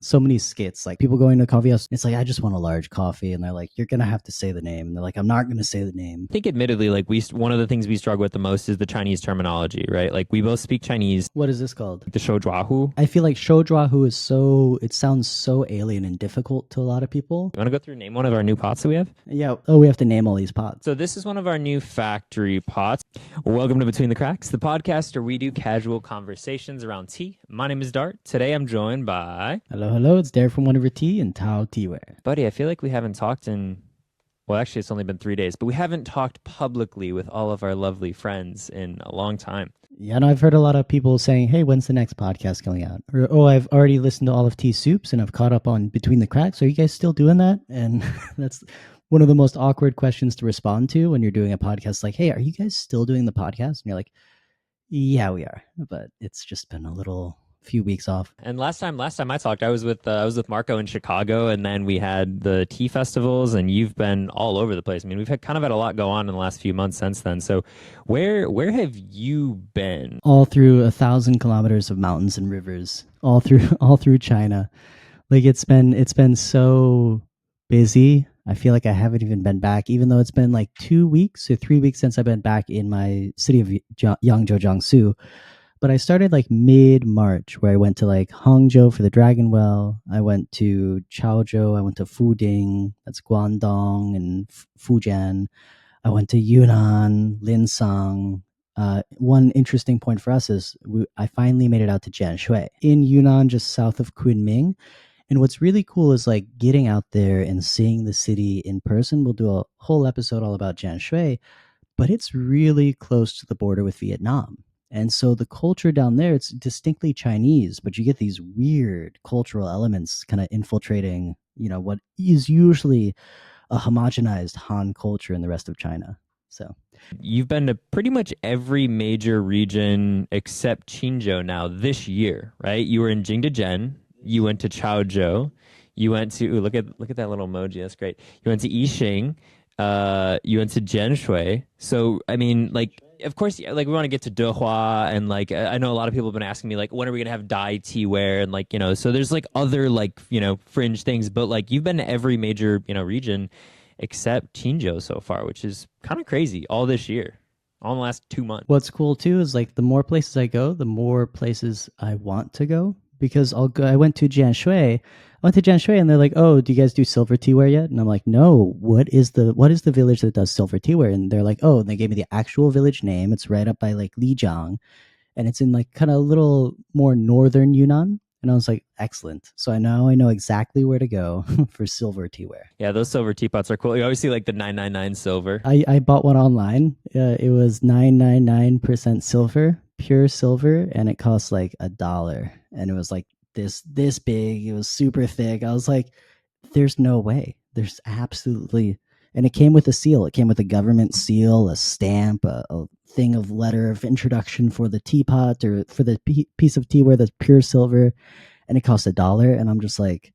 so many skits, like people going to a coffee house. It's like, I just want a large coffee. And they're like, you're going to have to say the name. And they're like, I'm not going to say the name. I think admittedly, like one of the things we struggle with the most is the Chinese terminology, right? Like we both speak Chinese, What is this called? the shoujuahu. I feel like it sounds so alien and difficult to a lot of people. You want to go through and name one of our new pots that we have? Yeah. Oh, we have to name all these pots. So this is one of our new factory pots. Welcome to Between the Cracks, the podcast where we do casual conversations around tea. My name is Dart. Today I'm joined by... Hello. It's Derek from Whatever Tea and Tao Teaware. Buddy, I feel like we haven't talked in... Well, actually, it's only been 3 days, but we haven't talked publicly with all of our lovely friends in a long time. Yeah, no, I've heard a lot of people saying, hey, when's the next podcast coming out? Or, oh, I've already listened to all of Tea Soups and I've caught up on Between the Cracks. Are you guys still doing that? And that's one of the most awkward questions to respond to when you're doing a podcast. Like, hey, are you guys still doing the podcast? And you're like, yeah, we are. But it's just been a few weeks off. And last time I talked, I was with Marco in Chicago, and then we had the tea festivals, and you've been all over the place. I mean, we've had a lot go on in the last few months since then. So where have you been? All through 1,000 kilometers of mountains and rivers, all through China. Like it's been so busy. I feel like I haven't even been back, even though it's been like 2 weeks or 3 weeks since I've been back in my city of Yangzhou, Jiangsu. But I started like mid-March, where I went to like Hangzhou for the Dragon Well. I went to Chaozhou. I went to Fuding, that's Guangdong and Fujian. I went to Yunnan, Linsang. One interesting point for us is I finally made it out to Jianshui in Yunnan, just south of Kunming. And what's really cool is like getting out there and seeing the city in person. We'll do a whole episode all about Jianshui, but it's really close to the border with Vietnam. And so the culture down there, it's distinctly Chinese, but you get these weird cultural elements kind of infiltrating, what is usually a homogenized Han culture in the rest of China. So You've been to pretty much every major region except Qingzhou now this year, right? You were in Jingdezhen, you went to Chaozhou, you went to look at that little emoji, that's great. You went to Yixing, you went to Jianshui. So I mean, like, of course, like we want to get to Dehua, and like I know a lot of people have been asking me like, when are we gonna have dye teaware, and like, so there's like other like fringe things, but like you've been to every major region except Qingzhou so far, which is kind of crazy. All this year, all in the last 2 months. What's cool too is like the more places I go, the more places I want to go, because I went to Jianshui. And they're like, "Oh, do you guys do silver teaware yet?" And I'm like, "No. What is the village that does silver teaware?" And they're like, "Oh," and they gave me the actual village name. It's right up by like Lijiang, and it's in like kind of a little more northern Yunnan. And I was like, excellent. So I know exactly where to go for silver teaware. Yeah, those silver teapots are cool. You always see like the 999 silver. I bought one online. It was 999% silver, pure silver, and it cost like $1. And it was like this big. It was super thick. I was like, there's no way. There's absolutely. And it came with a seal. It came with a government seal, a stamp, a thing of letter of introduction for the teapot or for the piece of teaware that's pure silver, and it costs $1. And I'm just like,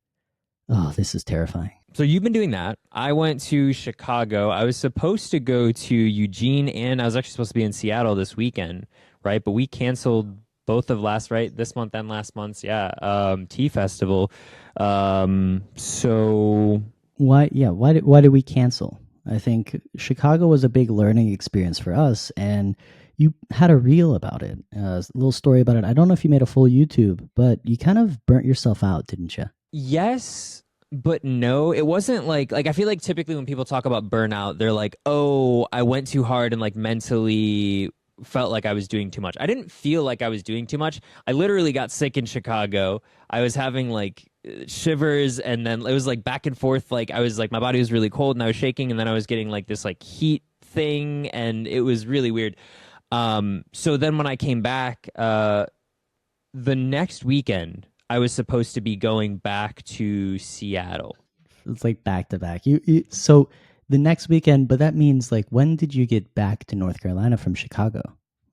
oh, this is terrifying. So you've been doing that. I went to Chicago. I was supposed to go to Eugene, and I was actually supposed to be in Seattle this weekend, right? But we canceled both of this month and last month's tea festival. So why did we cancel? I think Chicago was a big learning experience for us, and you had a reel about it, a little story about it. I don't know if you made a full YouTube, but you kind of burnt yourself out, didn't you? Yes, but no. It wasn't like I feel like typically when people talk about burnout, they're like, oh, I went too hard and like mentally felt like I was doing too much. I didn't feel like I was doing too much. I literally got sick in Chicago. I was having like shivers, and then it was like back and forth. Like I was like, my body was really cold and I was shaking, and then I was getting like this like heat thing, and it was really weird. So then when I came back, the next weekend I was supposed to be going back to Seattle. It's like back to back. So the next weekend, but that means like, when did you get back to North Carolina from Chicago?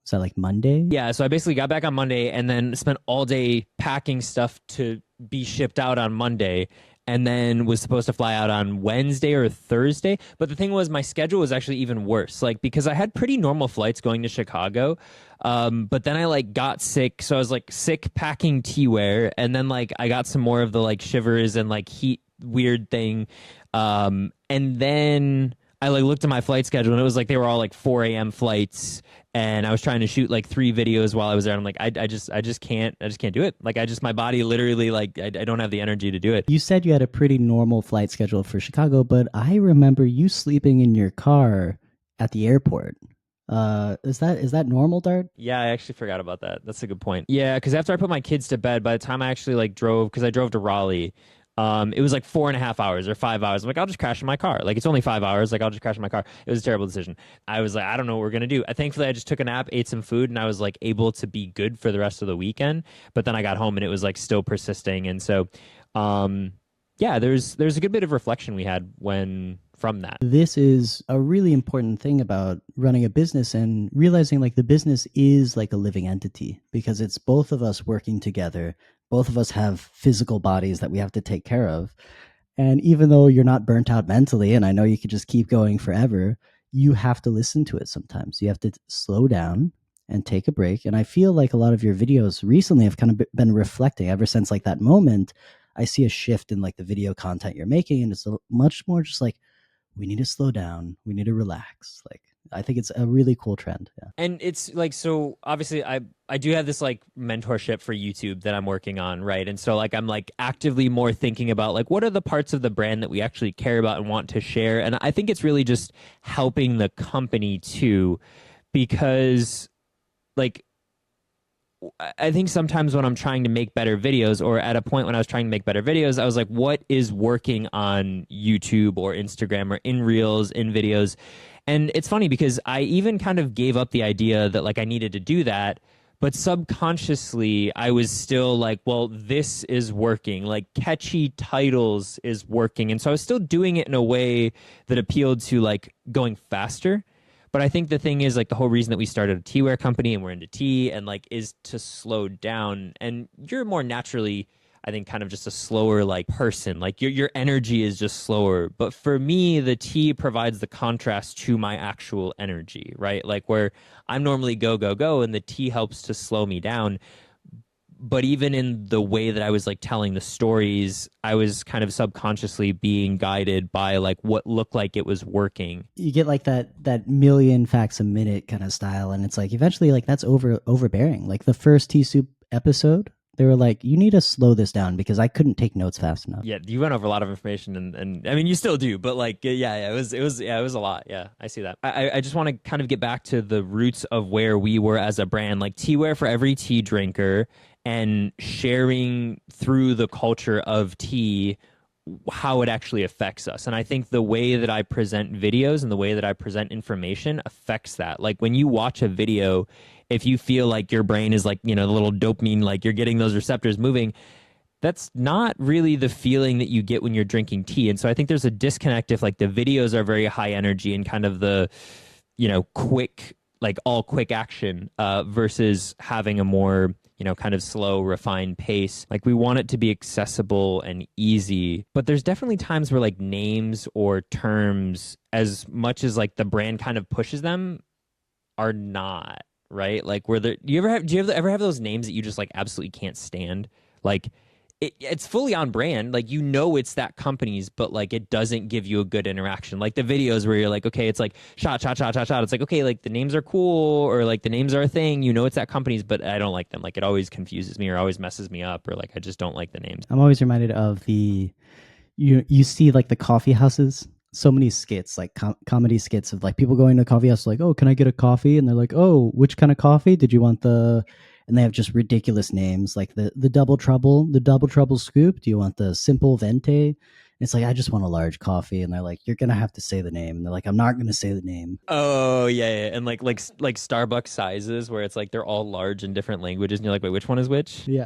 Was that like Monday? Yeah, so I basically got back on Monday and then spent all day packing stuff to be shipped out on Monday. and then was supposed to fly out on Wednesday or Thursday. But the thing was, my schedule was actually even worse, like because I had pretty normal flights going to Chicago. But then I like got sick, so I was like sick packing teaware, and then like I got some more of the like shivers and like heat weird thing. And then I like looked at my flight schedule and it was like they were all like 4 a.m. flights, and I was trying to shoot like 3 videos while I was there. I'm like, I just can't do it. Like my body literally like I don't have the energy to do it. You said you had a pretty normal flight schedule for Chicago, but I remember you sleeping in your car at the airport. Is that normal, Dart? Yeah, I actually forgot about that. That's a good point. Yeah, because after I put my kids to bed, by the time I actually like drove, because I drove to Raleigh, it was like 4.5 hours or 5 hours. I'm like, I'll just crash in my car. Like it's only 5 hours. Like I'll just crash in my car. It was a terrible decision. I was like, I don't know what we're gonna do. Thankfully, I just took a nap, ate some food, and I was like able to be good for the rest of the weekend. But then I got home and it was like still persisting, and so, um, yeah, there's a good bit of reflection we had when from that. This is a really important thing about running a business and realizing like the business is like a living entity because it's both of us working together. Both of us have physical bodies that we have to take care of. And even though you're not burnt out mentally, and I know you could just keep going forever, you have to listen to it sometimes. You have to slow down and take a break. And I feel like a lot of your videos recently have kind of been reflecting ever since like that moment. I see a shift in like the video content you're making, and it's much more just like we need to slow down, we need to relax. Like I think it's a really cool trend. Yeah. And it's like, so obviously I do have this like mentorship for YouTube that I'm working on, right? And so like I'm like actively more thinking about like what are the parts of the brand that we actually care about and want to share. And I think it's really just helping the company too, because like I think sometimes when I'm trying to make better videos, or at a point when I was trying to make better videos, I was like, what is working on YouTube or Instagram or in Reels, in videos? And it's funny because I even kind of gave up the idea that like I needed to do that. But subconsciously, I was still like, well, this is working. Like catchy titles is working. And so I was still doing it in a way that appealed to like going faster. But I think the thing is, like, the whole reason that we started a teaware company and we're into tea and like is to slow down. And you're more naturally, I think, kind of just a slower like person. Like your energy is just slower. But for me, the tea provides the contrast to my actual energy, right? Like where I'm normally go, go, go, and the tea helps to slow me down. But even in the way that I was like telling the stories, I was kind of subconsciously being guided by like what looked like it was working. You get like that million facts a minute kind of style, and it's like eventually like that's overbearing. Like the first tea soup episode, they were like, you need to slow this down because I couldn't take notes fast enough. Yeah, you went over a lot of information, and I mean you still do, but like yeah, it was a lot. Yeah, I see that. I just want to kind of get back to the roots of where we were as a brand, like teaware for every tea drinker, and sharing through the culture of tea how it actually affects us. And I think the way that I present videos and the way that I present information affects that. Like when you watch a video, if you feel like your brain is like, you know, the little dopamine, like you're getting those receptors moving, that's not really the feeling that you get when you're drinking tea. And so I think there's a disconnect if like the videos are very high energy and kind of the, you know, quick, like all quick action versus having a more, you know, kind of slow, refined pace. Like we want it to be accessible and easy, but there's definitely times where like names or terms, as much as like the brand kind of pushes them, are not, right? Like where there, do you ever have those names that you just like absolutely can't stand? Like it's fully on brand. Like, you know, it's that company's, but like it doesn't give you a good interaction. Like the videos where you're like, okay, it's like shot, shot, shot, shot, shot. It's like, okay, like the names are cool or like the names are a thing. You know, it's that company's, but I don't like them. Like it always confuses me or always messes me up, or like I just don't like the names. I'm always reminded of the you see like the coffee houses. So many skits, like comedy skits of like people going to a coffee house, like, oh, can I get a coffee? And they're like, oh, which kind of coffee? Did you want the? And they have just ridiculous names, like the double trouble scoop. Do you want the simple venti? And it's like I just want a large coffee, and they're like, you're gonna have to say the name. And they're like, I'm not gonna say the name. Oh yeah, yeah. And like Starbucks sizes where it's like they're all large in different languages, and you're like, wait, which one is which? Yeah.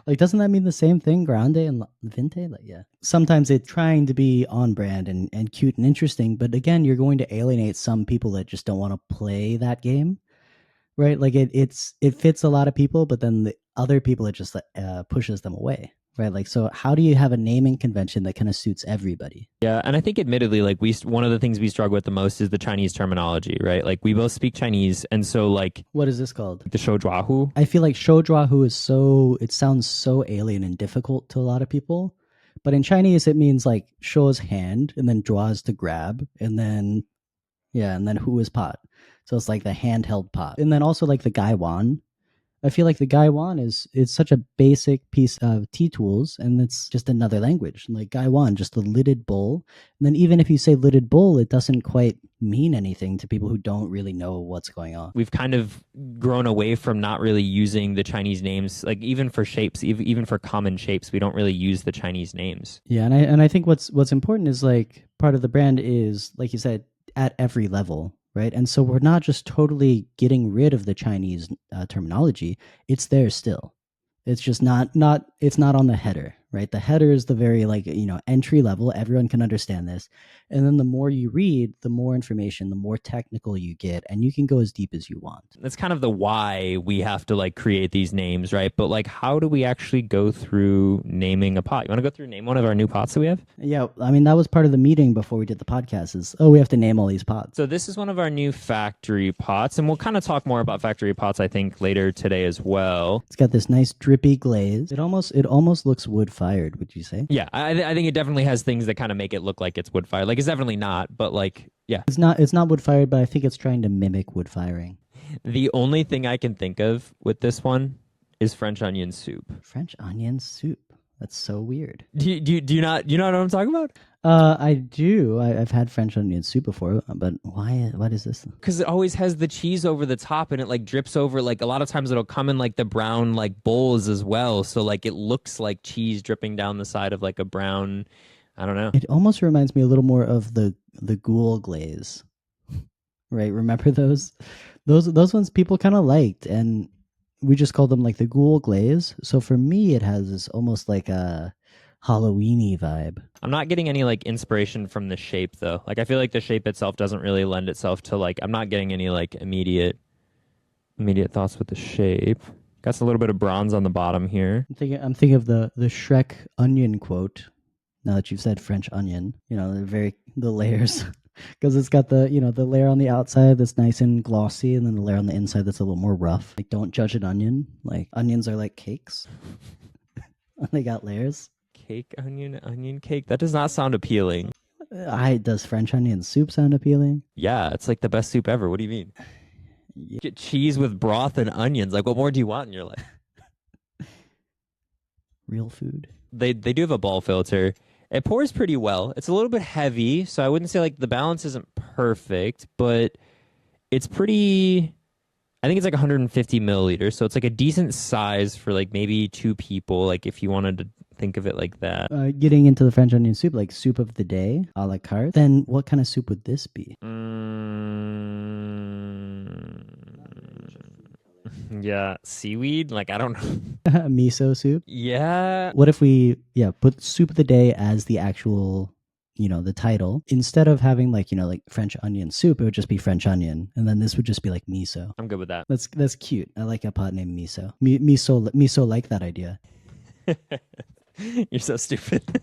Like, doesn't that mean the same thing? Grande and vente? Like, yeah. Sometimes it's trying to be on brand and cute and interesting, but again, you're going to alienate some people that just don't want to play that game, right? Like it fits a lot of people, but then the other people it just pushes them away. right? Like, so how do you have a naming convention that kind of suits everybody? Yeah, and I think admittedly, like one of the things we struggle with the most is the Chinese terminology, right? Like we both speak Chinese, and so like What is this called? the shoujuahu. I feel like shoujuahu is so, it sounds so alien and difficult to a lot of people. But in Chinese, it means like shou is hand, and then jua is to grab, and then, yeah, and then hu is pot. So it's like the handheld pot. And then also like the gaiwan, I feel like the Gaiwan is it's such a basic piece of tea tools, and it's just another language. Like Gaiwan, just the lidded bowl. And then even if you say lidded bowl, it doesn't quite mean anything to people who don't really know what's going on. We've kind of grown away from not really using the Chinese names, like even for shapes, even for common shapes, we don't really use the Chinese names. Yeah, and I think what's important is like part of the brand is like you said at every level, right? And so we're not just totally getting rid of the Chinese terminology; it's there still. It's just not it's not on the header, right? The header is the very like entry level. Everyone can understand this, and then the more you read, the more information, the more technical you get, and you can go as deep as you want. That's kind of the why we have to like create these names, right? But like, how do we actually go through naming a pot? You want to go through name one of our new pots that we have? Yeah, I mean that was part of the meeting before we did the podcast. Is we have to name all these pots. So this is one of our new factory pots, and we'll kind of talk more about factory pots, I think, later today as well. It's got this nice drippy glaze. It almost looks wood fired. Would you say? Yeah, I think it definitely has things that kind of make it look like it's wood fired. Like it's definitely not, but like yeah, It's not wood fired, but I think it's trying to mimic wood firing. the only thing I can think of with this one is French onion soup. French onion soup. That's so weird. Do you not know what I'm talking about? I do. I've had French onion soup before, but why? What is this? Because it always has the cheese over the top and it like drips over. Like a lot of times it'll come in like the brown like bowls as well. So like it looks like cheese dripping down the side of like a brown. I don't know. It almost reminds me a little more of the ghoul glaze, right? Remember those? Those ones people kind of liked, and we just called them like the ghoul glaze. So for me, it has this almost like a Halloweeny vibe. I'm not getting any like inspiration from the shape though. Like I feel like the shape itself doesn't really lend itself to like I'm not getting any like immediate thoughts with the shape. Got a little bit of bronze on the bottom here. I'm thinking of the Shrek onion quote. Now that you've said French onion, the layers, because it's got the layer on the outside that's nice and glossy, and then the layer on the inside that's a little more rough. Like don't judge an onion. Like onions are like cakes. They got layers. Cake, onion cake. That does not sound appealing. Does French onion soup sound appealing? Yeah, it's like the best soup ever. What do you mean? Yeah. Get cheese with broth and onions. Like what more do you want in your life? Real food. They do have a ball filter. It pours pretty well. It's a little bit heavy, so I wouldn't say like the balance isn't perfect, but it's pretty. I think it's like 150 milliliters, so it's like a decent size for like maybe two people. Like if you wanted to think of it like that. Getting into the French onion soup, like soup of the day, a la carte. Then what kind of soup would this be? Yeah, seaweed. Like I don't know. Miso soup. Yeah. What if we put soup of the day as the actual the title, instead of having like French onion soup, it would just be French onion, and then this would just be like miso. I'm good with that. That's cute. I like a pot named miso. Miso like that idea. You're so stupid.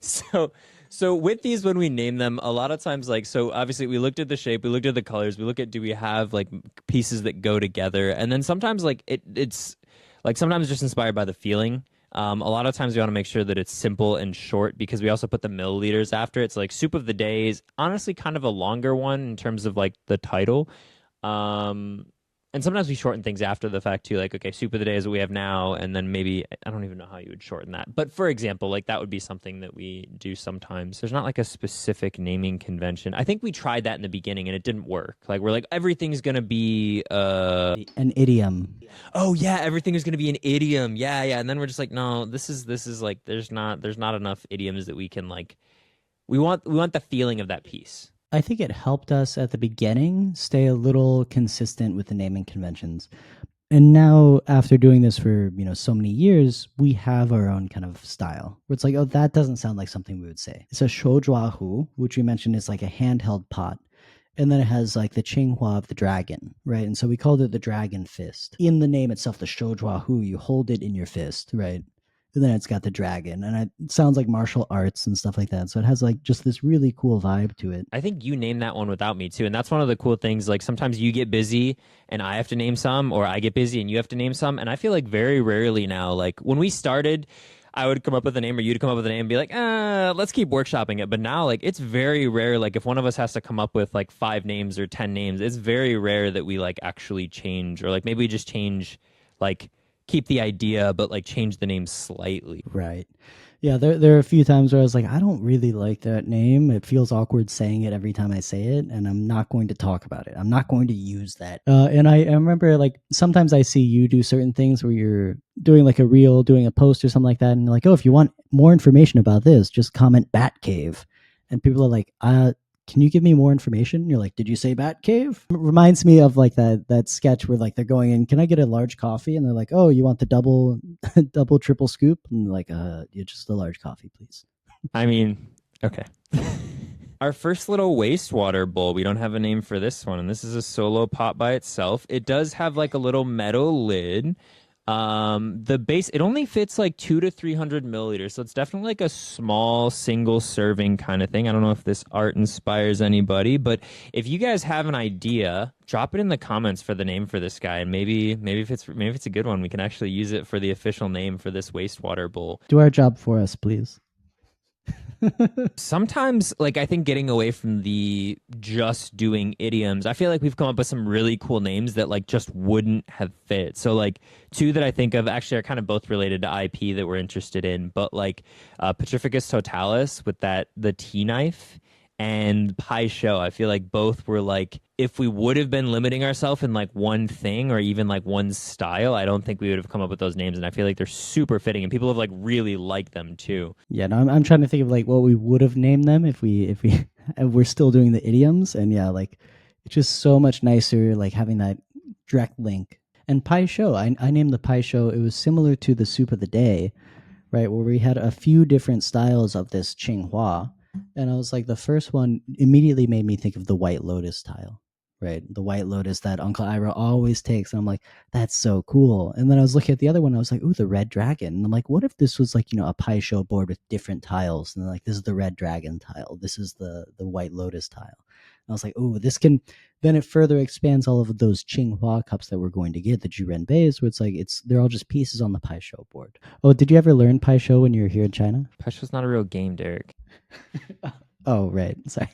So with these, when we name them, a lot of times, like, so obviously we looked at the shape, we looked at the colors, we look at, do we have like pieces that go together? And then sometimes like it's like sometimes just inspired by the feeling. A lot of times we want to make sure that it's simple and short because we also put the milliliters after. It's like soup of the day is honestly kind of a longer one in terms of like the title. And sometimes we shorten things after the fact too. Like, okay, soup of the day is what we have now. And then maybe, I don't even know how you would shorten that. But for example, like that would be something that we do sometimes. There's not like a specific naming convention. I think we tried that in the beginning and it didn't work. Like we're like, everything's going to be an idiom. Oh yeah, everything is going to be an idiom. Yeah. And then we're just like, no, this is like, there's not enough idioms that we can like, we want the feeling of that piece. I think it helped us at the beginning stay a little consistent with the naming conventions. And now after doing this for, so many years, we have our own kind of style where it's like, oh, that doesn't sound like something we would say. It's a shoujuahu, which we mentioned is like a handheld pot. and then it has like the Qinghua of the dragon, right? And so we called it the dragon fist. In the name itself, the Shoujua Hu, you hold it in your fist, right? And then it's got the dragon, and it sounds like martial arts and stuff like that. So it has like just this really cool vibe to it. I think you named that one without me too. And that's one of the cool things. Like sometimes you get busy and I have to name some, or I get busy and you have to name some. And I feel like very rarely now, like when we started, I would come up with a name or you'd come up with a name and be like, let's keep workshopping it. But now, like, it's very rare. Like, if one of us has to come up with like 5 names or 10 names, it's very rare that we like actually change, or like maybe we just change, like, keep the idea, but like change the name slightly. Right. Yeah, there are a few times where I was like, I don't really like that name. It feels awkward saying it every time I say it, and I'm not going to talk about it. I'm not going to use that. And I remember like sometimes I see you do certain things where you're doing like a reel, doing a post or something like that, and you're like, oh, if you want more information about this, just comment Bat Cave, and people are like, can you give me more information? And you're like, did you say Bat Cave? It reminds me of like that sketch where like they're going in, can I get a large coffee? And they're like, oh, you want the double triple scoop? And like, yeah, just a large coffee, please. I mean, okay. Our first little wastewater bowl, we don't have a name for this one, and this is a solo pot by itself. It does have like a little metal lid. The base, it only fits like 2 to 300 milliliters, so it's definitely like a small single serving kind of thing. I don't know if this art inspires anybody, but if you guys have an idea, drop it in the comments for the name for this guy, and maybe if it's a good one, we can actually use it for the official name for this wastewater bowl. Do our job for us, please. Sometimes, like, I think getting away from the just doing idioms, I feel like we've come up with some really cool names that like just wouldn't have fit. So like two that I think of actually are kind of both related to IP that we're interested in, but like Petrificus totalis with the tea knife, and Pai Show. I feel like both were like, if we would have been limiting ourselves in like one thing or even like one style, I don't think we would have come up with those names. And I feel like they're super fitting, and people have like really liked them too. Yeah, no, I'm trying to think of like what we would have named them if we and we're still doing the idioms, and yeah, like it's just so much nicer like having that direct link. And Pai Show, I named the Pai Show. It was similar to the soup of the day, right? Where we had a few different styles of this Qinghua. And I was like, the first one immediately made me think of the White Lotus style, right? The White Lotus that Uncle Ira always takes. And I'm like, that's so cool. And then I was looking at the other one. I was like, ooh, the Red Dragon. And I'm like, what if this was like, a Pai Show board with different tiles? And like, this is the Red Dragon tile. This is the White Lotus tile. And I was like, ooh, this can, then it further expands all of those Qinghua cups that we're going to get, the Juren Beis, where it's like, they're all just pieces on the Pai Show board. Oh, did you ever learn Pai Show when you were here in China? Pai Show's not a real game, Derek. Oh, right. Sorry.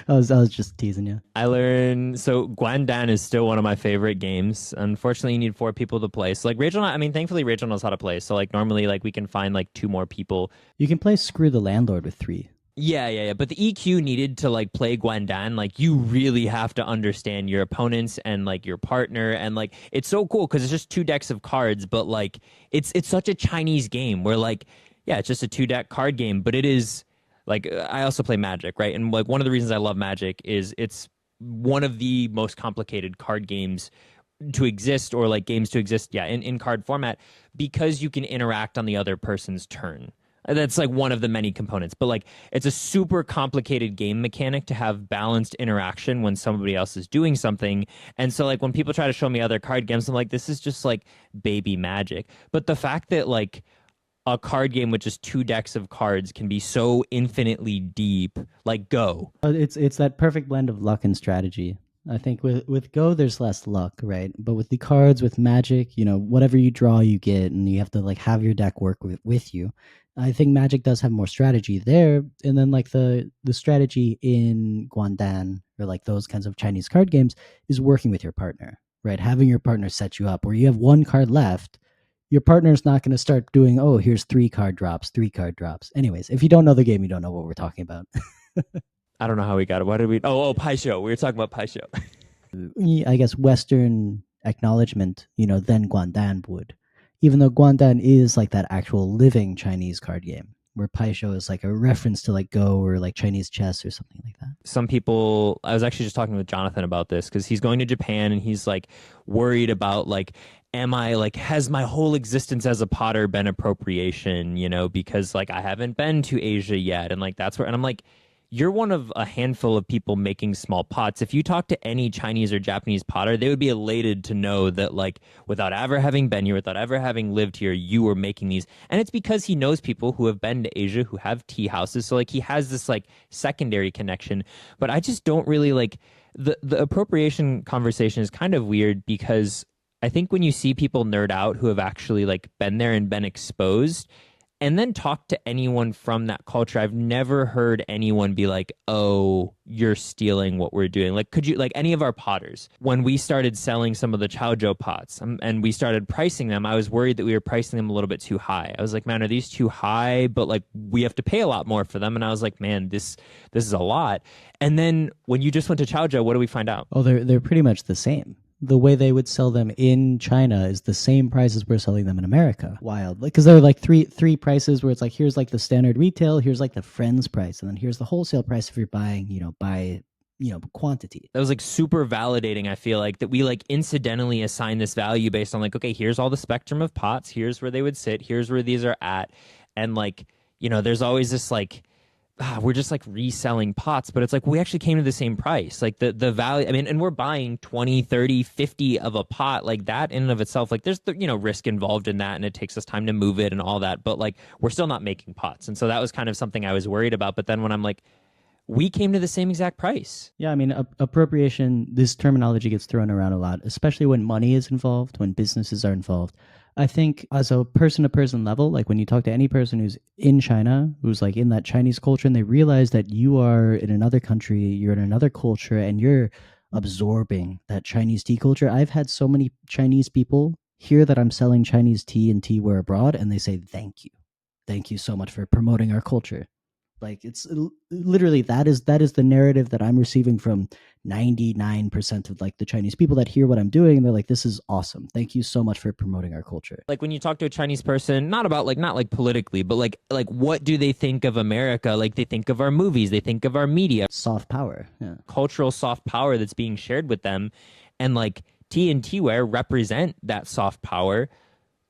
I was just teasing you. I learned so Guandan is still one of my favorite games. Unfortunately, you need 4 people to play. So like Rachel, I mean, thankfully Rachel knows how to play. So like normally, like we can find like 2 more people. You can play Screw the Landlord with 3. Yeah. But the EQ needed to like play Guandan. Like you really have to understand your opponents and like your partner, and like it's so cool because it's just 2 decks of cards. But like it's such a Chinese game where like yeah, it's just a 2 deck card game, but it is. Like I also play Magic, right? And like one of the reasons I love Magic is it's one of the most complicated card games to exist, or like games to exist, yeah, in card format, because you can interact on the other person's turn. That's like one of the many components. But like it's a super complicated game mechanic to have balanced interaction when somebody else is doing something. And so like when people try to show me other card games, I'm like, this is just like baby Magic. But the fact that like a card game with just 2 decks of cards can be so infinitely deep. Like Go. It's that perfect blend of luck and strategy. I think with Go there's less luck, right? But with the cards, with Magic, whatever you draw, you get, and you have to like have your deck work with you. I think Magic does have more strategy there, and then like the strategy in Guandan or like those kinds of Chinese card games is working with your partner, right? Having your partner set you up where you have 1 card left. Your partner's not going to start doing, oh, here's 3 card drops, 3 card drops. Anyways, if you don't know the game, you don't know what we're talking about. I don't know how we got it. Why did we? Pai Show. We were talking about Pai Show. I guess Western acknowledgement, then Guandan would. Even though Guandan is like that actual living Chinese card game, where Pai Show is like a reference to like Go or like Chinese chess or something like that. Some people, I was actually just talking with Jonathan about this because he's going to Japan and he's like worried about like, has my whole existence as a potter been appropriation, because like I haven't been to Asia yet. And like, that's where, and I'm like, you're one of a handful of people making small pots. If you talk to any Chinese or Japanese potter, they would be elated to know that, like, without ever having been here, without ever having lived here, you were making these. And it's because he knows people who have been to Asia who have tea houses. So, like, he has this, like, secondary connection. But I just don't really like the appropriation conversation is kind of weird because I think when you see people nerd out who have actually, like, been there and been exposed, and then talk to anyone from that culture. I've never heard anyone be like, "Oh, you're stealing what we're doing." Like, could you, like, any of our potters, when we started selling some of the Chaozhou pots, and we started pricing them, I was worried that we were pricing them a little bit too high. I was like, "Man, are these too high?" But, like, we have to pay a lot more for them. And I was like, "Man, this is a lot." And then when you just went to Chaozhou, what do we find out? Oh, they're pretty much the same. The way they would sell them in China is the same price as we're selling them in America. Wild, because there are like three prices where it's like, here's like the standard retail, here's like the friends price, and then here's the wholesale price if you're buying, by quantity. That was, like, super validating. I feel like that we, like, incidentally assign this value based on, like, okay, here's all the spectrum of pots, here's where they would sit, here's where these are at. And, like, there's always this, like, we're just, like, reselling pots, but it's like we actually came to the same price. Like, the value, I mean, and we're buying 20, 30, 50 of a pot, like that in and of itself. Like, there's the, risk involved in that, and it takes us time to move it and all that, but, like, we're still not making pots. And so that was kind of something I was worried about. But then when I'm like, we came to the same exact price. Yeah, I mean, appropriation, this terminology gets thrown around a lot, especially when money is involved, when businesses are involved. I think as a person to person level, like when you talk to any person who's in China, who's like in that Chinese culture, and they realize that you are in another country, you're in another culture, and you're absorbing that Chinese tea culture. I've had so many Chinese people hear that I'm selling Chinese tea and teaware abroad, and they say, "Thank you. Thank you so much for promoting our culture." Like, it's literally that is the narrative that I'm receiving from 99% of like the Chinese people that hear what I'm doing, and they're like, "This is awesome. Thank you so much for promoting our culture." Like, when you talk to a Chinese person, not about, like, not like politically, but like what do they think of America? Like, they think of our movies, they think of our media, Soft power. Yeah. cultural soft power that's being shared with them. And, like, tea and teaware represent that soft power.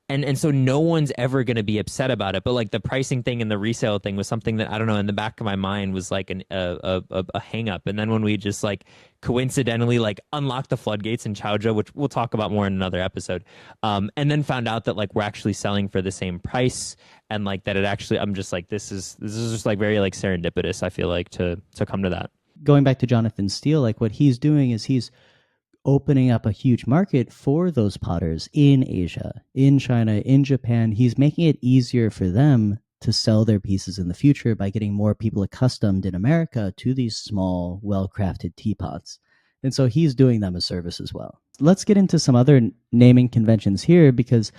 And so no one's ever going to be upset about it. But, like, the pricing thing and the resale thing was something that, I don't know, in the back of my mind was like a hang up. And then when we just, like, coincidentally, like, unlocked the floodgates in Chaozhou, which we'll talk about more in another episode, and then found out that, like, we're actually selling for the same price, and, like, that it actually, I'm just like, this is just, like, very, like, serendipitous, I feel like, to come to that. Going back to Jonathan Steele, like what he's doing is he's opening up a huge market for those potters in Asia, in China, in Japan. He's making it easier for them to sell their pieces in the future by getting more people accustomed in America to these small, well crafted teapots. And so he's doing them a service as well. Let's get into some other naming conventions here, because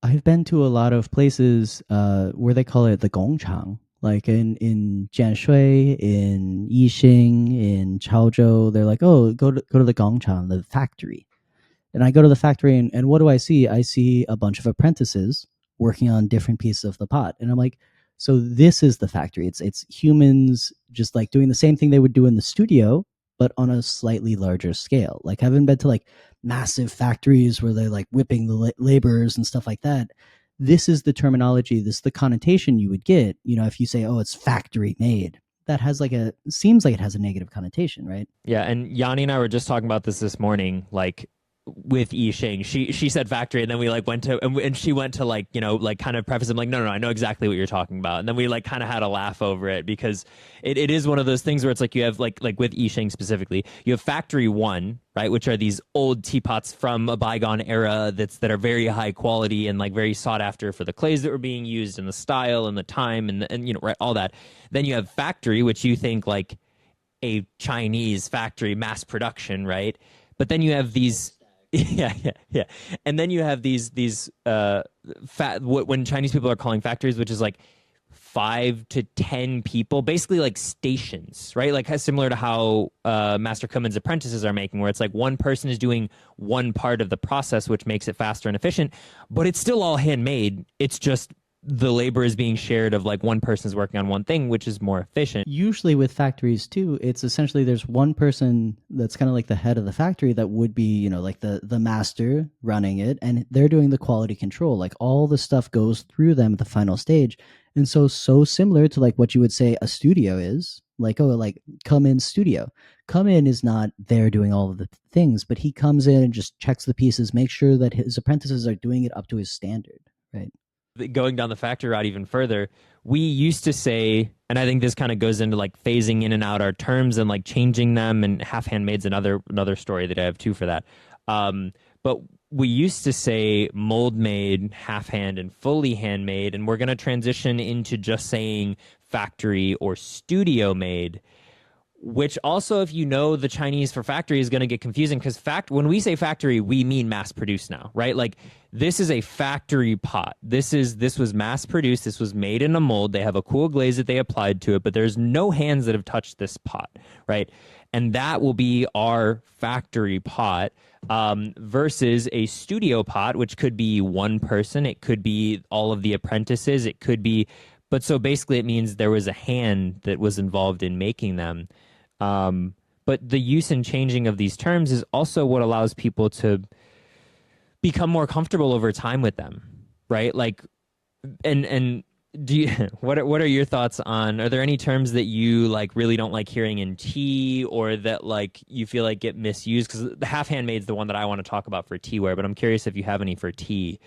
I've been to a lot of places where they call it the gongchang. Like in Jianshui, in Yixing, in Chaozhou, they're like, "Oh, go to the gongchang, the factory." And I go to the factory, and what do I see? I see a bunch of apprentices working on different pieces of the pot. And I'm like, so this is the factory. It's humans just like doing the same thing they would do in the studio, but on a slightly larger scale. Like, I haven't been to like massive factories where they're like whipping the laborers and stuff like that. This is the terminology, this is the connotation you would get, if you say, "Oh, it's factory made." That has like seems like it has a negative connotation, right? Yeah, and Yanni and I were just talking about this morning, like, with Yixing. She said factory, and then we, like, went to, and she went to, like, like, kind of preface him, like, no, I know exactly what you're talking about. And then we, like, kind of had a laugh over it, because it is one of those things where it's like, you have, like with Yixing specifically, you have factory one, right, which are these old teapots from a bygone era that are very high quality and, like, very sought after for the clays that were being used and the style and the time and right, all that. Then you have factory, which you think like a Chinese factory mass production, right? But then you have these, yeah. And then you have these when Chinese people are calling factories, which is like 5 to 10 people, basically like stations, right? Like, similar to how Master Kuman's apprentices are making, where it's like one person is doing one part of the process, which makes it faster and efficient, but it's still all handmade. It's just the labor is being shared, of like one person's working on one thing, which is more efficient. Usually with factories too, it's essentially there's one person that's kind of like the head of the factory that would be, like the master running it, and they're doing the quality control. Like, all the stuff goes through them at the final stage. And so similar to like what you would say a studio is, like, oh, like come in studio. Come in is not there doing all of the things, but he comes in and just checks the pieces, makes sure that his apprentices are doing it up to his standard, right? Going down the factory route even further, we used to say, and I think this kind of goes into like phasing in and out our terms and like changing them. And half handmade's another story that I have too for that. But we used to say mold made, half hand, and fully handmade, and we're going to transition into just saying factory or studio made, which also, if you know the Chinese for factory, is going to get confusing because when we say factory, we mean mass produced now, right? Like this is a factory pot. This was mass produced. This was made in a mold. They have a cool glaze that they applied to it, but there's no hands that have touched this pot, right? And that will be our factory pot versus a studio pot, which could be one person. It could be all of the apprentices. It could be, but so basically it means there was a hand that was involved in making them. But the use and changing of these terms is also what allows people to become more comfortable over time with them, right? Like, and do you what are your thoughts on? Are there any terms that you like really don't like hearing in tea, or that like you feel like get misused? Because the half handmade is the one that I want to talk about for teaware, but I'm curious if you have any for tea.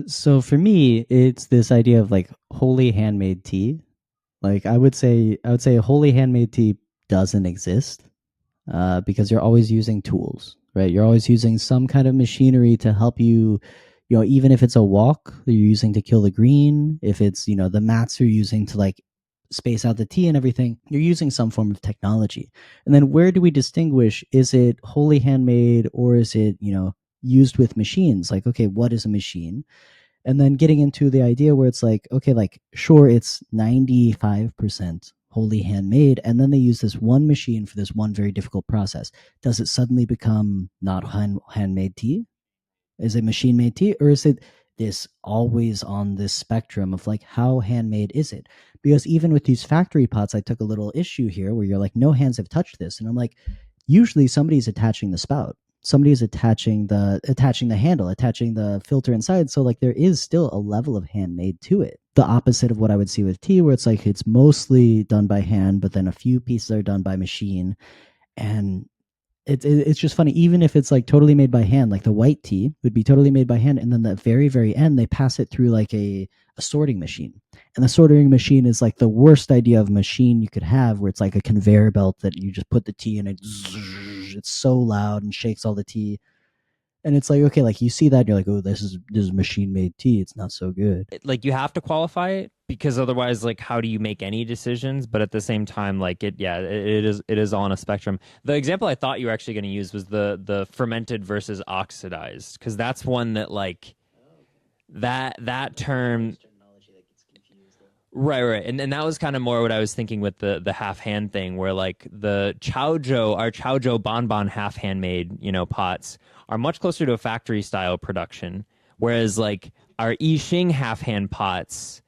So for me, it's this idea of like wholly handmade tea. Like I would say wholly handmade tea doesn't exist because you're always using tools, right? You're always using some kind of machinery to help you. Even if it's a wok that you're using to kill the green, if it's the mats you're using to like space out the tea and everything, you're using some form of technology. And then where do we distinguish? Is it wholly handmade or is it used with machines? Like, okay, what is a machine? And then getting into the idea where it's like, okay, like sure, it's 95% wholly handmade, and then they use this one machine for this one very difficult process. Does it suddenly become not handmade tea? Is it machine made tea, or is it this always on this spectrum of like how handmade is it? Because even with these factory pots, I took a little issue here where you're like, no hands have touched this, and I'm like, usually somebody's attaching the spout, somebody's attaching the handle, attaching the filter inside, so like there is still a level of handmade to it. The opposite of what I would see with tea, where it's like it's mostly done by hand, but then a few pieces are done by machine. And it's just funny, even if it's like totally made by hand, like the white tea would be totally made by hand, and then the very end they pass it through like a sorting machine, and the sorting machine is like the worst idea of machine you could have, where it's like a conveyor belt that you just put the tea in, it's so loud and shakes all the tea. And it's like, okay, like you see that and you're like, oh, this is machine made tea, it's not so good. Like you have to qualify it because otherwise, like, how do you make any decisions? But at the same time, like it is all on a spectrum. The example I thought you were actually going to use was the fermented versus oxidized, because that's one that like that term. Right. And that was kind of more what I was thinking with the half hand thing, where like the our Chaozhou Bonbon half handmade, pots are much closer to a factory style production, whereas like our I Ching half hand pots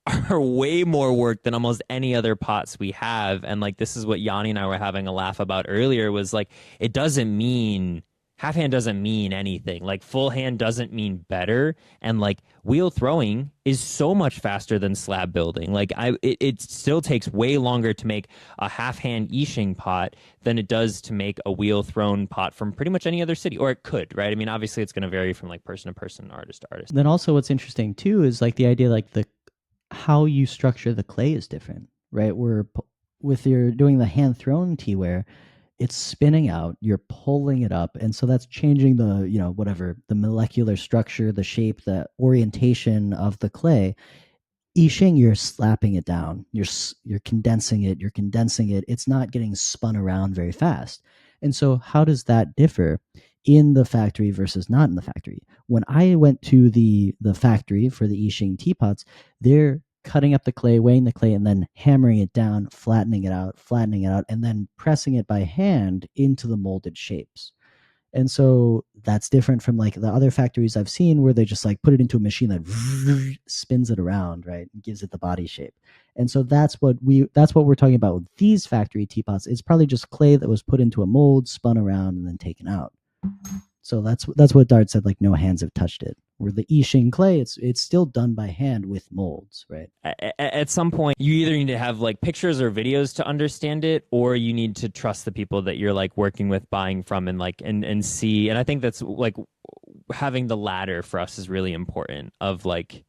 are way more work than almost any other pots we have. And like this is what Yanni and I were having a laugh about earlier, was like it doesn't mean half hand doesn't mean anything. Like full hand doesn't mean better. And like wheel throwing is so much faster than slab building. Like it still takes way longer to make a half hand I Ching pot than it does to make a wheel thrown pot from pretty much any other city, or it could, right? I mean, obviously it's going to vary from like person to person, artist to artist. Then also what's interesting too is like the idea, like the how you structure the clay is different, right? Where with you're doing the hand thrown teaware, it's spinning out, you're pulling it up, and so that's changing the whatever the molecular structure, the shape, the orientation of the clay. I Ching, you're slapping it down, you're condensing it, it's not getting spun around very fast. And so how does that differ in the factory versus not in the factory? When I went to the factory for the I Ching teapots, they're cutting up the clay, weighing the clay, and then hammering it down, flattening it out, and then pressing it by hand into the molded shapes. And so that's different from like the other factories I've seen, where they just like put it into a machine that spins it around, right, and gives it the body shape. And so that's what we're talking about with these factory teapots. It's probably just clay that was put into a mold, spun around, and then taken out. So that's what Dart said. Like no hands have touched it. Where the I Ching clay, it's still done by hand with molds, right? At some point, you either need to have like pictures or videos to understand it, or you need to trust the people that you're like working with, buying from, and like and see. And I think that's like having the latter for us is really important. Of like,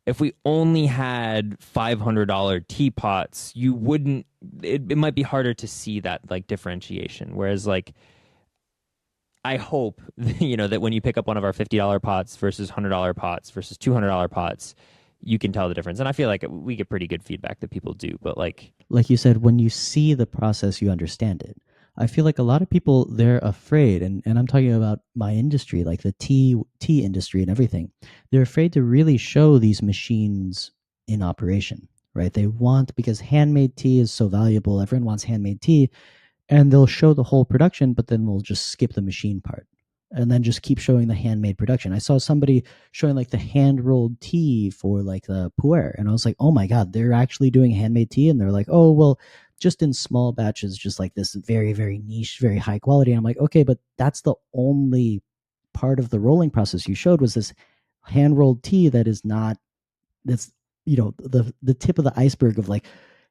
if we only had $500 teapots, you wouldn't. It might be harder to see that like differentiation. Whereas like I hope that when you pick up one of our $50 pots versus $100 pots versus $200 pots, you can tell the difference. And I feel like we get pretty good feedback that people do. But like you said, when you see the process, you understand it. I feel like a lot of people they're afraid, and I'm talking about my industry, like the tea industry and everything. They're afraid to really show these machines in operation, right? They want because handmade tea is so valuable. Everyone wants handmade tea, and they'll show the whole production, but then they'll just skip the machine part and then just keep showing the handmade production. I saw somebody showing like the hand rolled tea for like the pu'er, and I was like, oh my god, they're actually doing handmade tea, and they're like, oh well, just in small batches, just like this very very niche, very high quality. And I'm like, okay, but that's the only part of the rolling process you showed was this hand rolled tea that is not that's the tip of the iceberg of like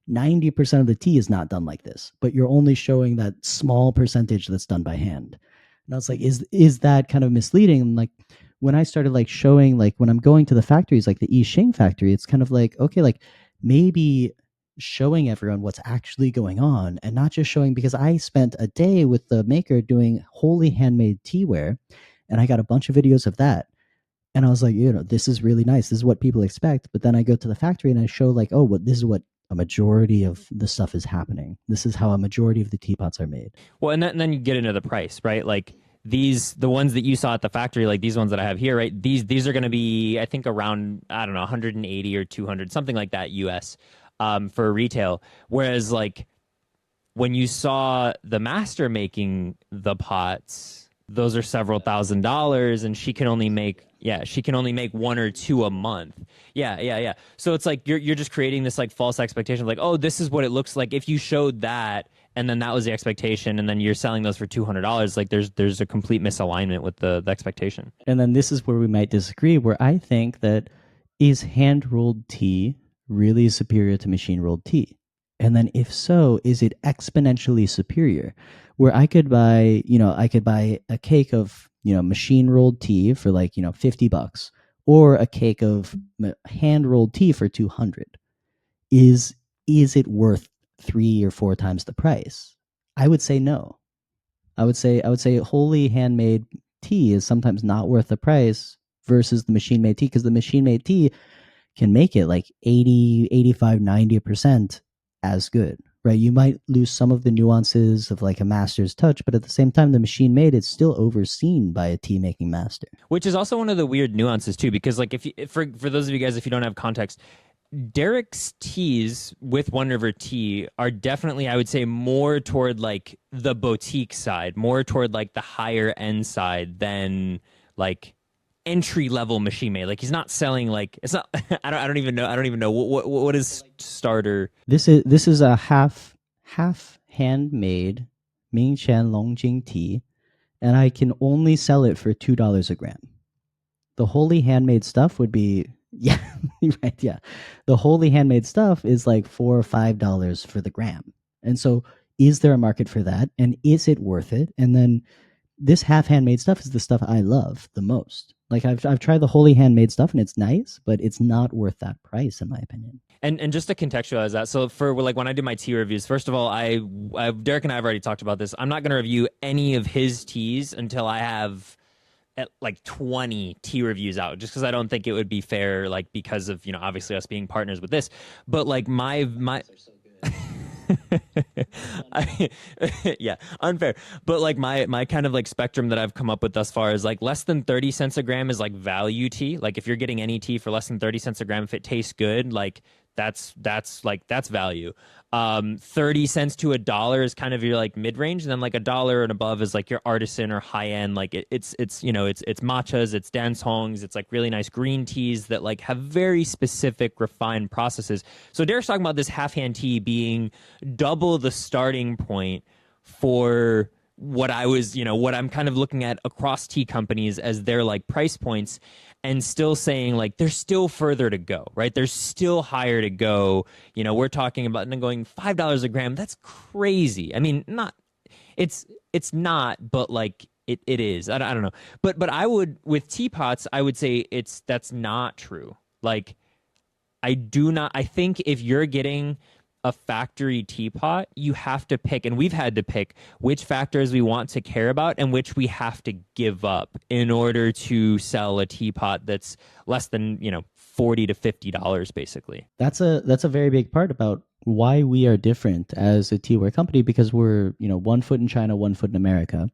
90% of the tea is not done like this, but you're only showing that small percentage that's done by hand. And I was like, is that kind of misleading? And like when I started like showing, like when I'm going to the factories, like the I Ching factory, it's kind of like, okay, like maybe showing everyone what's actually going on and not just showing because I spent a day with the maker doing wholly handmade teaware and I got a bunch of videos of that. And I was like, this is really nice. This is what people expect. But then I go to the factory and I show like, oh, this is what a majority of the stuff is happening. This is how a majority of the teapots are made. well, and then you get into the price, right? Like the ones that you saw at the factory, like these ones that I have here, right? These are going to be, I think, around, I don't know, 180 or 200, something like that, US, for retail. Whereas like when you saw the master making the pots, those are several $1,000s, and she can only make one or two a month. Yeah. So it's like you're just creating this like false expectation of like, oh, this is what it looks like if you showed that, and then that was the expectation, and then you're selling those for $200. Like there's a complete misalignment with the expectation. And then this is where we might disagree, where I think that is hand rolled tea really superior to machine rolled tea? And then if so, is it exponentially superior? Where I could buy a cake of, machine rolled tea for like, $50 or a cake of hand rolled tea for 200. Is is it worth 3 or 4 times the price? I would say no. I would say wholly handmade tea is sometimes not worth the price versus the machine made tea because the machine made tea can make it like 80, 85, 90% as good, right? You might lose some of the nuances of like a master's touch, but at the same time, the machine made it's still overseen by a tea making master. Which is also one of the weird nuances too, because like for those of you guys, if you don't have context, Derek's teas with One River Tea are definitely, I would say, more toward like the boutique side, more toward like the higher end side than like entry level machine made. Like he's not selling like it's not. I don't even know. I don't even know what is starter. This is a half handmade Ming Chen Longjing tea, and I can only sell it for $2 a gram. The wholly handmade stuff would be yeah, right, yeah. The wholly handmade stuff is like $4 or $5 for the gram. And so is there a market for that? And is it worth it? And then this half handmade stuff is the stuff I love the most. Like I've tried the wholly handmade stuff and it's nice, but it's not worth that price in my opinion. And just to contextualize that, so for like when I do my tea reviews, first of all, Derek and I have already talked about this. I'm not going to review any of his teas until I have at like 20 tea reviews out, just because I don't think it would be fair, like because of obviously us being partners with this. But like my I, yeah, unfair. But like my kind of like spectrum that I've come up with thus far is like less than 30 cents a gram is like value tea. Like if you're getting any tea for less than 30 cents a gram, if it tastes good, like that's value. 30 cents to $1 is kind of your like mid range, and then like $1 and above is like your artisan or high end. Like it's it's matchas, it's dancehongs, it's like really nice green teas that like have very specific refined processes. So Derek's talking about this half hand tea being double the starting point for what I was, what I'm kind of looking at across tea companies as their like price points and still saying like there's still further to go, right? There's still higher to go. We're talking about going $5 a gram. That's crazy. I mean, not it's not, but like it is. I don't know. But I would with teapots, I would say that's not true. Like I do not. I think if you're getting a factory teapot, you have to pick, and we've had to pick which factors we want to care about and which we have to give up in order to sell a teapot that's less than, $40 to $50, basically. That's a very big part about why we are different as a teaware company, because we're, 1 foot in China, 1 foot in America.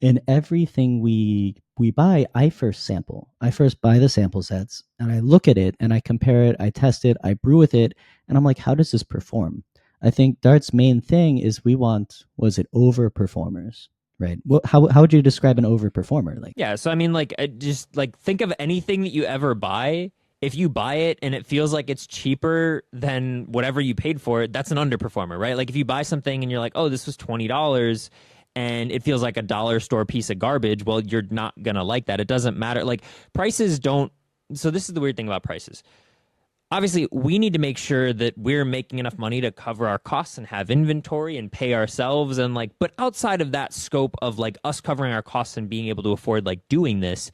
In everything we buy, I first sample. I first buy the sample sets and I look at it and I compare it, I test it, I brew with it, and I'm like, how does this perform? I think Dart's main thing is we want, was it over performers, right? Well, how would you describe an over performer? Like, Yeah, so I mean, like, just like think of anything that you ever buy. If you buy it and it feels like it's cheaper than whatever you paid for it, that's an underperformer, right? Like if you buy something and you're like, oh, this was $20 and it feels like a dollar store piece of garbage, well, you're not gonna like that. It doesn't matter. Like prices don't. So this is the weird thing about prices. Obviously, we need to make sure that we're making enough money to cover our costs and have inventory and pay ourselves and like, but outside of that scope of like us covering our costs and being able to afford like doing this,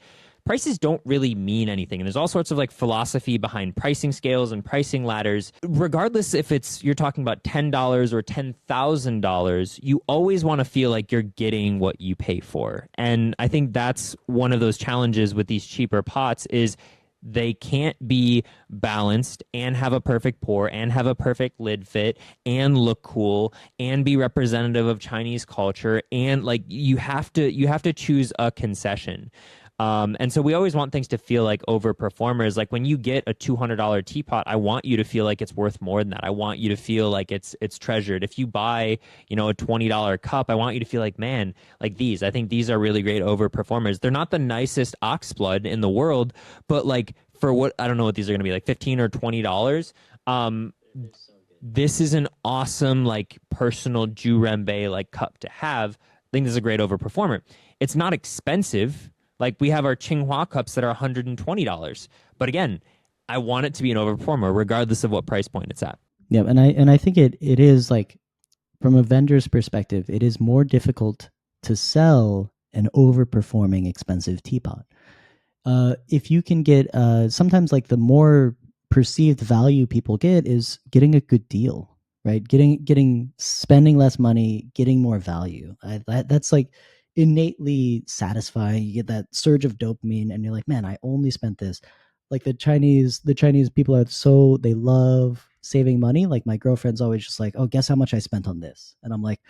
prices don't really mean anything. And there's all sorts of like philosophy behind pricing scales and pricing ladders. Regardless if you're talking about $10 or $10,000, you always want to feel like you're getting what you pay for. And I think that's one of those challenges with these cheaper pots is they can't be balanced and have a perfect pour and have a perfect lid fit and look cool and be representative of Chinese culture, and like you have to choose a concession. And so we always want things to feel like overperformers. Like when you get a $200 teapot, I want you to feel like it's worth more than that. I want you to feel like it's treasured. If you buy, a $20 cup, I want you to feel like, man, like these. I think these are really great overperformers. They're not the nicest ox blood in the world, but like for what I don't know what these are going to be like $15 or $20. Um, this is an awesome like personal Jurembe like cup to have. I think this is a great overperformer. It's not expensive. Like we have our Tsinghua cups that are $120. But again, I want it to be an overperformer regardless of what price point it's at. yeah, and I think it is like, from a vendor's perspective, it is more difficult to sell an overperforming expensive teapot. If you can get, sometimes like the more perceived value people get is getting a good deal, right? Getting spending less money, getting more value. That's like innately satisfying. You get that surge of dopamine, and you're like, man, I only spent this. Like the Chinese people are so, they love saving money. Like my girlfriend's always just like, oh, guess how much I spent on this, and I'm like,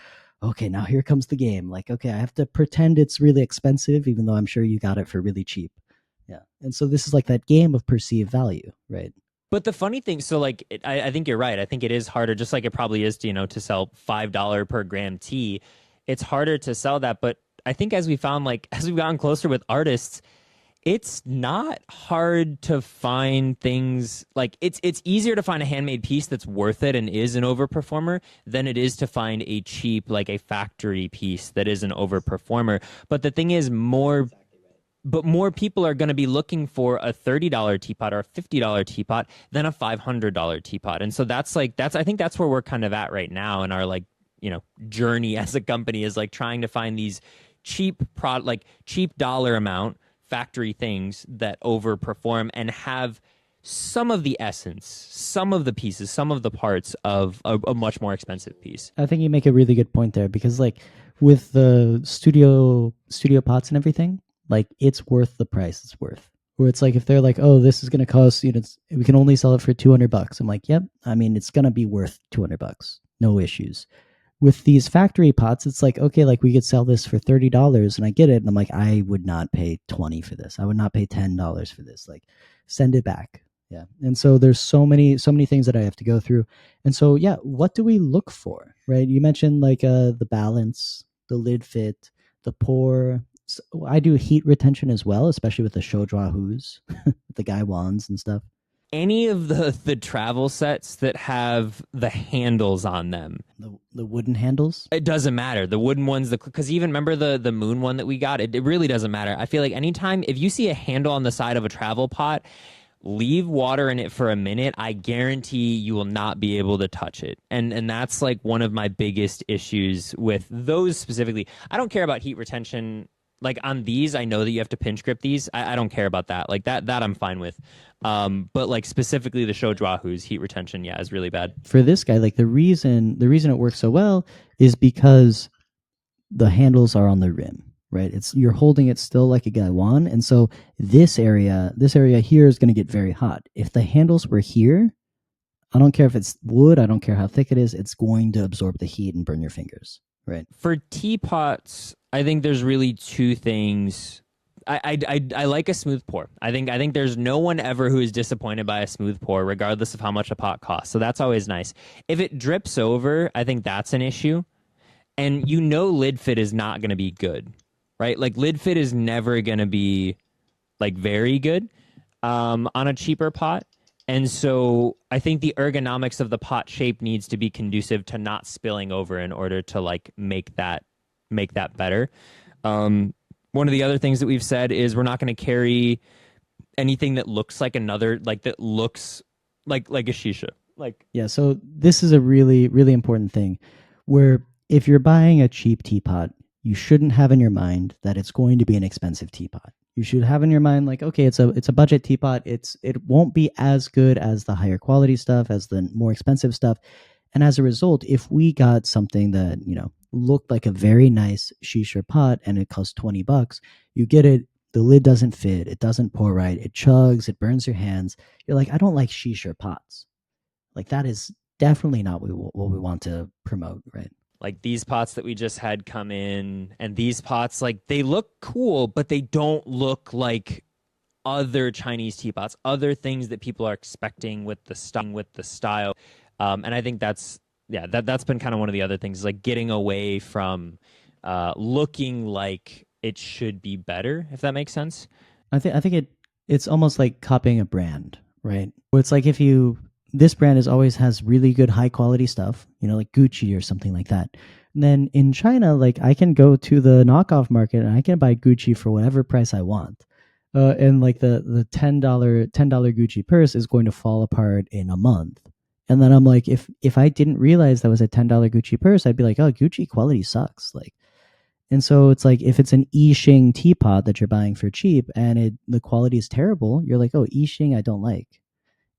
okay, now here comes the game. Like, okay, I have to pretend it's really expensive, even though I'm sure you got it for really cheap. Yeah. And so this is like that game of perceived value, right? But the funny thing, so like, I think you're right. I think it is harder, just like it probably is to, to sell $5 per gram tea. It's harder to sell that. But I think as we found, like, as we've gotten closer with artists, it's not hard to find things like it's easier to find a handmade piece that's worth it and is an overperformer than it is to find a cheap like a factory piece that is an overperformer. But the thing is more people are going to be looking for a $30 teapot or a $50 teapot than a $500 teapot. And so I think that's where we're kind of at right now in our like, journey as a company, is like trying to find these cheap dollar amount factory things that overperform and have some of the essence, some of the pieces, some of the parts of a much more expensive piece. I think you make a really good point there, because like with the studio pots and everything, like it's worth the price it's worth. Where it's like if they're like, oh, this is going to cost, we can only sell it for $200. I'm like, yep. I mean, it's going to be worth $200. No issues. With these factory pots, it's like, okay, like we could sell this for $30, and I get it. And I'm like, I would not pay 20 for this. I would not pay $10 for this. Like, send it back. Yeah. And so there's so many things that I have to go through. And so, yeah, what do we look for, right? You mentioned like the balance, the lid fit, the pour. So I do heat retention as well, especially with the Shodra Hus, with the Gai Wands and stuff. Any of the travel sets that have the handles on them, the wooden handles. It doesn't matter. The wooden ones, because even remember the moon one that we got. It really doesn't matter. I feel like anytime if you see a handle on the side of a travel pot, leave water in it for a minute. I guarantee you will not be able to touch it. And that's like one of my biggest issues with those specifically. I don't care about heat retention. Like on these, I know that you have to pinch grip these. I don't care about that. Like that I'm fine with. But like specifically the Shojuahu's heat retention, yeah, is really bad. For this guy, like the reason it works so well is because the handles are on the rim, right? It's you're holding it still like a gaiwan, and so this area here is going to get very hot. If the handles were here, I don't care if it's wood, I don't care how thick it is, it's going to absorb the heat and burn your fingers, right? For teapots, I think there's really two things. I like a smooth pour. I think there's no one ever who is disappointed by a smooth pour, regardless of how much a pot costs. So that's always nice. If it drips over, I think that's an issue. And you know lid fit is not going to be good, right? Like lid fit is never going to be like very good on a cheaper pot. And so I think the ergonomics of the pot shape needs to be conducive to not spilling over in order to like make that better. One of the other things that we've said is we're not going to carry anything that looks like another, like that looks like a shisha. Like Yeah, so this is a really, really important thing where if you're buying a cheap teapot, you shouldn't have in your mind that it's going to be an expensive teapot. You should have in your mind like, okay, it's a budget teapot. It won't be as good as the higher quality stuff, as the more expensive stuff. And as a result, if we got something that, looked like a very nice shisha pot and it costs $20, you get it, the lid doesn't fit, it doesn't pour right, it chugs, it burns your hands. You're like, I don't like shisha pots. Like that is definitely not what we want to promote, right? like these pots that we just had come in and these pots, like they look cool, but they don't look like other Chinese teapots, other things that people are expecting with the style. And I think that's been kind of one of the other things, like getting away from looking like it should be better, if that makes sense. I think it's almost like copying a brand, right? Where it's like if you this brand is always has really good high quality stuff, like Gucci or something like that. And then in China, like I can go to the knockoff market and I can buy Gucci for whatever price I want. And like the $10 Gucci purse is going to fall apart in a month. And then I'm like, if I didn't realize that was a $10 Gucci purse, I'd be like, oh, Gucci quality sucks. Like, and so it's like if it's an Yixing teapot that you're buying for cheap and the quality is terrible, you're like, oh, Yixing I don't like.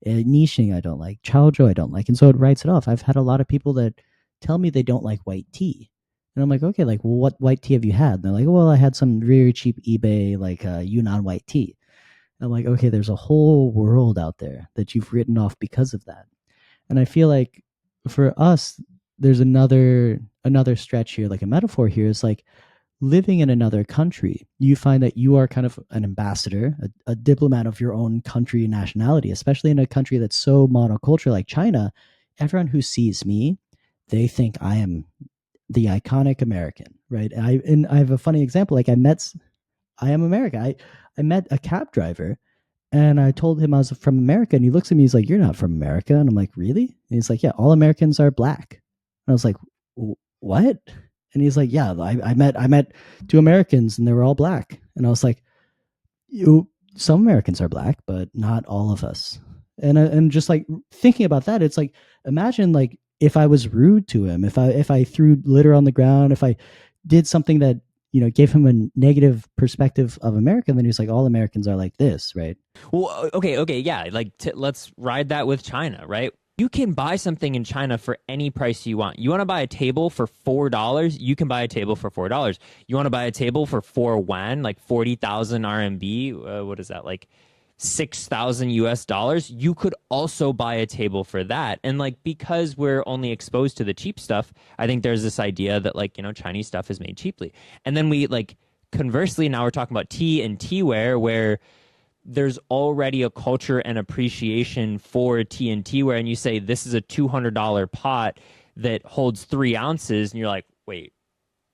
Nishing I don't like. Chaozhou I don't like. And so it writes it off. I've had a lot of people that tell me they don't like white tea. And I'm like, okay, like, well, what white tea have you had? And they're like, well, I had some very cheap eBay, like Yunnan white tea. And I'm like, okay, there's a whole world out there that you've written off because of that. And I feel like for us, there's another stretch here, like a metaphor here is like living in another country, you find that you are kind of an ambassador, a diplomat of your own country and nationality, especially in a country that's so monoculture like China. Everyone who sees me, they think I am the iconic American, right? And I have a funny example. Like I am America. I met a cab driver and I told him I was from America, and he looks at me. He's like, "You're not from America," and I'm like, "Really?" And he's like, "Yeah, all Americans are black." And I was like, "What?" And he's like, "Yeah, I met two Americans, and they were all black." And I was like, "You, some Americans are black, but not all of us." And just like thinking about that, it's like imagine like if I was rude to him, if I threw litter on the ground, if I did something that gave him a negative perspective of America, then he's like, all Americans are like this, right? Well, okay, yeah. Like, let's ride that with China, right? You can buy something in China for any price you want. You want to buy a table for $4, you can buy a table for $4. You want to buy a table for 4 yuan, like 40,000 RMB. What is that? Like 6,000 US dollars. You could also buy a table for that. And like because we're only exposed to the cheap stuff, I think there's this idea that like Chinese stuff is made cheaply. And then we like conversely now we're talking about tea and teaware where there's already a culture and appreciation for tea and teaware, and you say this is a $200 pot that holds 3 ounces, and you're like, wait,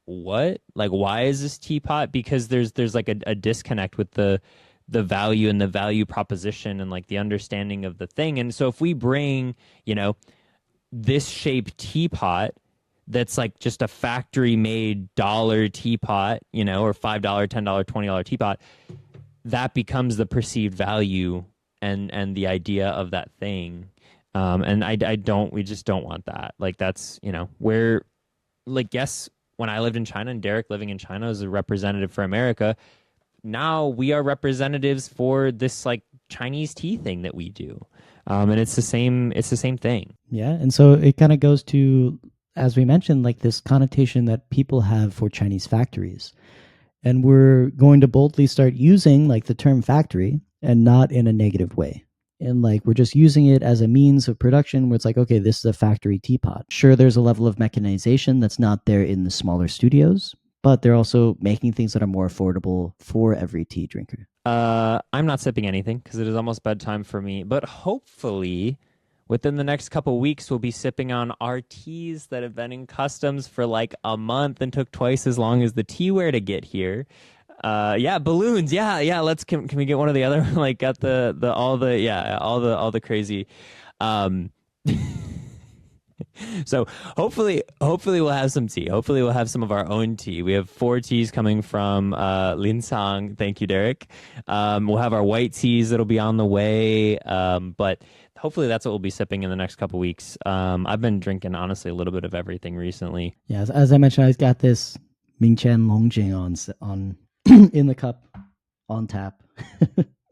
what? Like, why is this teapot? Because there's like a disconnect with the value and the value proposition and like the understanding of the thing. And so if we bring this shaped teapot that's like just a factory made dollar teapot, you know, or $5, $10, $20 teapot, that becomes the perceived value and the idea of that thing. And I don't, we just don't want that. Like that's, you know, where, like, yes, when I lived in China and Derek living in China as a representative for America, now we are representatives for this like Chinese tea thing that we do. And it's the same thing. Yeah, and so it kind of goes to, as we mentioned, like this connotation that people have for Chinese factories. And we're going to boldly start using like the term factory and not in a negative way. And like we're just using it as a means of production where it's like, okay, this is a factory teapot. Sure, there's a level of mechanization that's not there in the smaller studios, but they're also making things that are more affordable for every tea drinker. I'm not sipping anything because it is almost bedtime for me, but hopefully within the next couple weeks, we'll be sipping on our teas that have been in customs for like a month and took twice as long as the teaware to get here. Yeah, balloons. Yeah, yeah. Can we get one of the other? Like, got the all the yeah all the crazy. Um, so hopefully we'll have some tea. Hopefully we'll have some of our own tea. We have 4 teas coming from Linsang. Thank you, Derek. We'll have our white teas that'll be on the way. But hopefully that's what we'll be sipping in the next couple weeks. I've been drinking honestly a little bit of everything recently. Yeah, as I mentioned, I've got this Mingchen Longjing on in the cup on tap.